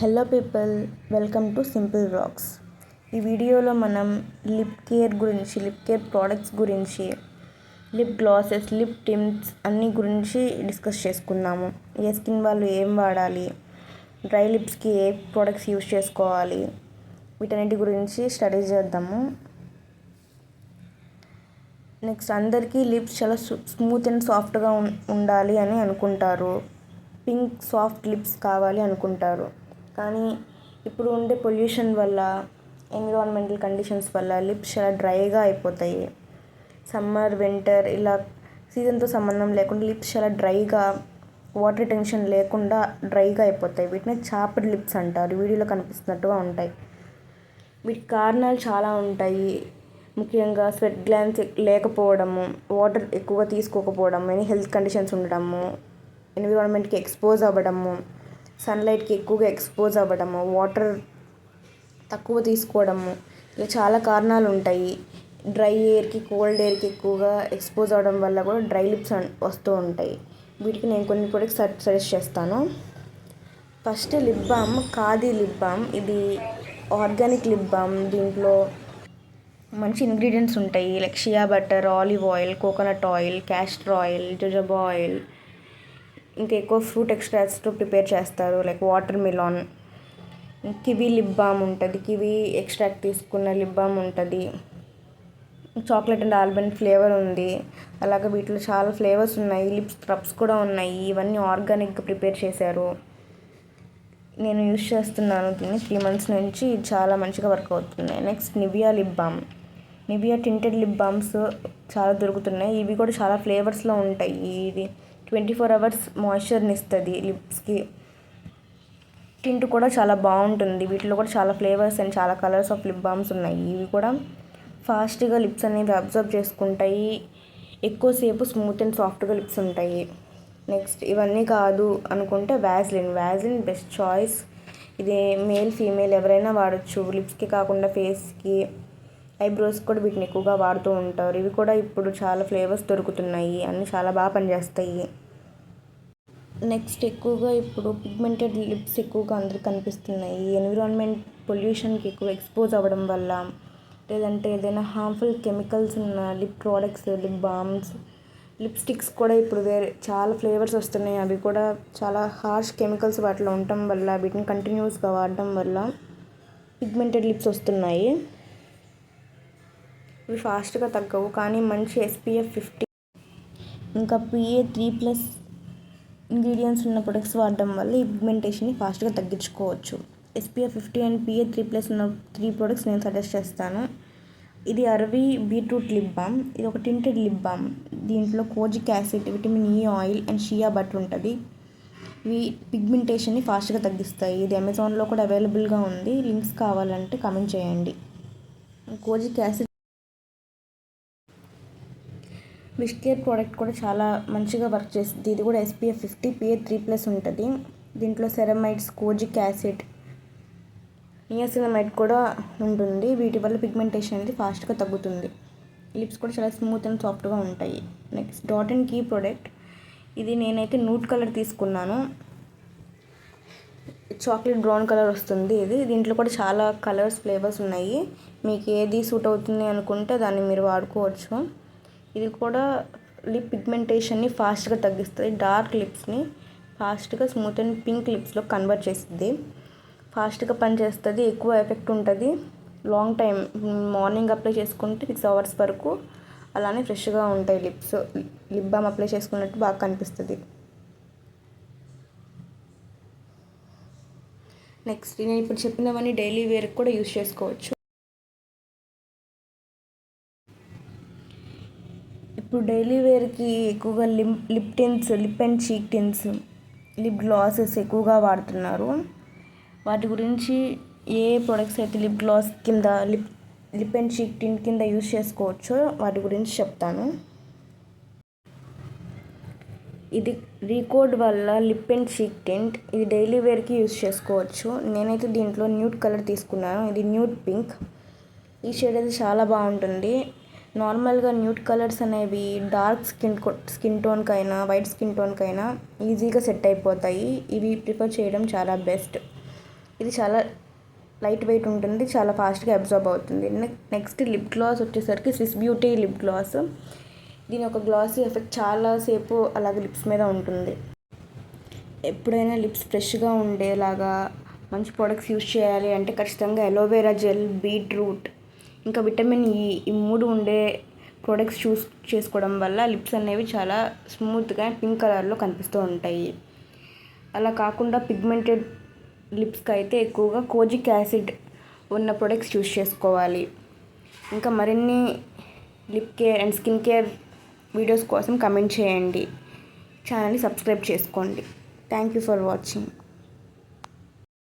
Hello people, welcome to simple vlogs. ఈ వీడియోలో మనం లిప్ కేర్ ప్రోడక్ట్స్ గురించి, లిప్ గ్లాసెస్, లిప్ టింట్స్ అన్ని గురించి డిస్కస్ చేసుకుందాము. ఏ స్కిన్ వాళ్ళు ఏం వాడాలి, డ్రై లిప్స్కి ఏ ప్రోడక్ట్స్ యూజ్ చేసుకోవాలి, వీటన్నిటి గురించి స్టడీ చేద్దాము. నెక్స్ట్, అందరికీ లిప్స్ చాలా స్మూత్ అండ్ సాఫ్ట్గా ఉండాలి అని అనుకుంటారు. పింక్ సాఫ్ట్ లిప్స్ కావాలి అనుకుంటారు. కానీ ఇప్పుడు ఉండే పొల్యూషన్ వల్ల, ఎన్విరాన్మెంటల్ కండిషన్స్ వల్ల లిప్స్ చాలా డ్రైగా అయిపోతాయి. సమ్మర్, వింటర్ ఇలా సీజన్తో సంబంధం లేకుండా లిప్స్ చాలా డ్రైగా, వాటర్ రిటెన్షన్ లేకుండా డ్రైగా అయిపోతాయి. వీటిని చాప్డ్ లిప్స్ అంటారు. వీడియోలో కనిపిస్తున్నట్టుగా ఉంటాయి. వీటికి కారణాలు చాలా ఉంటాయి. ముఖ్యంగా స్వెట్ గ్లాండ్స్ లేకపోవడము, వాటర్ ఎక్కువగా తీసుకోకపోవడం, మెనీ హెల్త్ కండిషన్స్ ఉండడము, ఎన్విరాన్మెంట్కి ఎక్స్పోజ్ అవ్వడము, సన్లైట్కి ఎక్కువగా ఎక్స్పోజ్ అవ్వడము, వాటర్ తక్కువ తీసుకోవడము, ఇలా చాలా కారణాలు ఉంటాయి. డ్రై ఎయిర్కి, కోల్డ్ ఎయిర్కి ఎక్కువగా ఎక్స్పోజ్ అవ్వడం వల్ల కూడా డ్రై లిప్స్ వస్తూ ఉంటాయి. వీటికి నేను కొన్ని ప్రొడక్ట్స్ సజెస్ట్ చేస్తాను. First lip balm, Khadi lip balm. ఇది ఆర్గానిక్ లిప్ బామ్. దీంట్లో మంచి ఇంగ్రీడియంట్స్ ఉంటాయి. Like shea butter, olive oil, coconut oil, castor oil, jojoba oil, ఇంకా ఎక్కువ ఫ్రూట్ ఎక్స్ట్రాక్ట్స్తో ప్రిపేర్ చేస్తారు. Like watermelon, kiwi lip balm ఉంటుంది. కివీ ఎక్స్ట్రాక్ట్ తీసుకున్న లిప్ బామ్ ఉంటుంది. చాక్లెట్ అండ్ ఆల్మండ్ ఫ్లేవర్ ఉంది. అలాగే వీటిలో చాలా ఫ్లేవర్స్ ఉన్నాయి. లిప్ స్క్రబ్స్ కూడా ఉన్నాయి. ఇవన్నీ ఆర్గానిక్గా ప్రిపేర్ చేశారు. నేను యూజ్ చేస్తున్నాను దీన్ని 3 months నుంచి. ఇది చాలా మంచిగా వర్క్ అవుతున్నాయి. Next, Nivea lip balm. Nivea tinted lip balms చాలా దొరుకుతున్నాయి. ఇవి కూడా చాలా ఫ్లేవర్స్లో ఉంటాయి. ఇది 24 hours మాయిశ్చర్ని ఇస్తుంది లిప్స్కి. టింట్ కూడా చాలా బాగుంటుంది. వీటిలో కూడా చాలా ఫ్లేవర్స్ అండ్ చాలా కలర్స్ ఆఫ్ లిప్ బామ్స్ ఉన్నాయి. ఇవి కూడా ఫాస్ట్గా లిప్స్ అనేవి అబ్జర్వ్ చేసుకుంటాయి. ఎక్కువసేపు స్మూత్ అండ్ సాఫ్ట్గా లిప్స్ ఉంటాయి. నెక్స్ట్, ఇవన్నీ కాదు అనుకుంటే వ్యాజ్లిన్ బెస్ట్ చాయిస్. ఇది మేల్, ఫీమేల్ ఎవరైనా వాడచ్చు. లిప్స్కి కాకుండా ఫేస్కి, ఐబ్రోస్ కూడా వీటిని ఎక్కువగా వాడుతూ ఉంటారు. ఇవి కూడా ఇప్పుడు చాలా ఫ్లేవర్స్ దొరుకుతున్నాయి. అన్నీ చాలా బాగా పనిచేస్తాయి. నెక్స్ట్, ఎక్కువగా ఇప్పుడు పిగ్మెంటెడ్ లిప్స్ ఎక్కువగా అందరికి కనిపిస్తున్నాయి. ఎన్విరాన్మెంట్ పొల్యూషన్కి ఎక్కువ ఎక్స్పోజ్ అవ్వడం వల్ల, లేదంటే ఏదైనా హార్మ్ఫుల్ కెమికల్స్ ఉన్న lip products, lip balms, lipsticks కూడా ఇప్పుడు చాలా ఫ్లేవర్స్ వస్తున్నాయి. అవి కూడా చాలా హార్ష్ కెమికల్స్ వాటిలో ఉండటం వల్ల, వీటిని కంటిన్యూస్గా వాడడం వల్ల పిగ్మెంటెడ్ లిప్స్ వస్తున్నాయి. ఇవి ఫాస్ట్గా తగ్గవు, కానీ మంచి SPF 50 ఇంకా PA++ ఇంగ్రీడియంట్స్ ఉన్న ప్రొడక్ట్స్ వాడడం వల్ల ఈ పిగ్మెంటేషన్ని ఫాస్ట్గా తగ్గించుకోవచ్చు. SPF 50 అండ్ PA++ ఉన్న 3 ప్రొడక్ట్స్ నేను సజెస్ట్ చేస్తాను. ఇది అరవి బీట్రూట్ లిప్ బామ్. ఇది ఒక టింటెడ్ లిప్ బామ్. దీంట్లో kojic acid, vitamin E oil and shea butter ఉంటుంది. ఇవి పిగ్మెంటేషన్ని ఫాస్ట్గా తగ్గిస్తాయి. ఇది అమెజాన్లో కూడా అవైలబుల్గా ఉంది. లింక్స్ కావాలంటే కామెంట్ చేయండి. Kojic acid wish care product కూడా చాలా మంచిగా వర్క్ చేస్తుంది. ఇది కూడా SPF 50 PA++ ఉంటుంది. దీంట్లో సెరమైడ్స్, కోజిక్ యాసిడ్, నియాసినమైడ్ కూడా ఉంటుంది. వీటి వల్ల పిగ్మెంటేషన్ అనేది ఫాస్ట్గా తగ్గుతుంది. లిప్స్ కూడా చాలా స్మూత్ అండ్ సాఫ్ట్గా ఉంటాయి. Next, Dot and Key product. ఇది నేనైతే న్యూడ్ కలర్ తీసుకున్నాను. చాక్లెట్ బ్రౌన్ కలర్ వస్తుంది. దీంట్లో కూడా చాలా కలర్స్, ఫ్లేవర్స్ ఉన్నాయి. మీకు ఏది సూట్ అవుతుంది అనుకుంటే దాన్ని మీరు వాడుకోవచ్చు. ఇది కూడా లిప్ పిగ్మెంటేషన్ని ఫాస్ట్గా తగ్గిస్తుంది. డార్క్ లిప్స్ని ఫాస్ట్గా స్మూత్ అండ్ పింక్ లిప్స్లో కన్వర్ట్ చేస్తుంది. ఫాస్ట్గా పనిచేస్తుంది. ఎక్కువ ఎఫెక్ట్ ఉంటుంది. లాంగ్ టైం మార్నింగ్ అప్లై చేసుకుంటే 6 hours వరకు అలానే ఫ్రెష్గా ఉంటాయి లిప్స్. లిప్ బామ్ అప్లై చేసుకున్నట్టు బాగా కనిపిస్తుంది. నెక్స్ట్, నేను ఇప్పుడు చెప్పినవన్నీ డైలీ వేర్కి కూడా యూజ్ చేసుకోవచ్చు. ఇప్పుడు డైలీ వేర్కి ఎక్కువగా lip tints, lip and cheek tints, lip glosses ఎక్కువగా వాడుతున్నారు. వాటి గురించి ఏ ప్రొడక్ట్స్ అయితే లిప్ గ్లాస్ కింద, లిప్ అండ్ చీక్ టింట్ కింద యూజ్ చేసుకోవచ్చో వాటి గురించి చెప్తాను. ఇది రీకోడ్ వల్ల లిప్ అండ్ చీక్ టింట్. ఇది డైలీ వేర్కి యూజ్ చేసుకోవచ్చు. నేనైతే దీంట్లో న్యూడ్ కలర్ తీసుకున్నాను. ఇది న్యూడ్ పింక్. ఈ షేడ్ అయితే చాలా బాగుంటుంది. నార్మల్గా న్యూడ్ కలర్స్ అనేవి డార్క్ స్కిన్ టోన్కి అయినా, వైట్ స్కిన్ టోన్కి అయినా ఈజీగా సెట్ అయిపోతాయి. ఇవి ప్రిఫర్ చేయడం చాలా బెస్ట్. ఇది చాలా లైట్ వెయిట్ ఉంటుంది, చాలా ఫాస్ట్గా అబ్జార్బ్ అవుతుంది. నెక్స్ట్ లిప్ గ్లాస్ వచ్చేసరికి స్విస్ బ్యూటీ లిప్ గ్లాస్. దీని ఒక గ్లాసీ ఎఫెక్ట్ చాలాసేపు అలాగే లిప్స్ మీద ఉంటుంది. ఎప్పుడైనా లిప్స్ ఫ్రెష్గా ఉండేలాగా మంచి ప్రోడక్ట్స్ యూజ్ చేయాలి అంటే ఖచ్చితంగా అలోవెరా జెల్, బీట్రూట్ ఇంకా విటమిన్ ఈ 3 ఉండే ప్రోడక్ట్స్ చూస్ చేసుకోవడం వల్ల లిప్స్ అనేవి చాలా స్మూత్గా పింక్ కలర్లో కనిపిస్తూ ఉంటాయి. అలా కాకుండా పిగ్మెంటెడ్ లిప్స్కి అయితే ఎక్కువగా కోజిక్ యాసిడ్ ఉన్న ప్రొడక్ట్స్ చూస్ చేసుకోవాలి. ఇంకా మరిన్ని lip care and skin care videos కోసం కమెంట్ చేయండి. ఛానల్ని సబ్స్క్రైబ్ చేసుకోండి. Thank you for watching.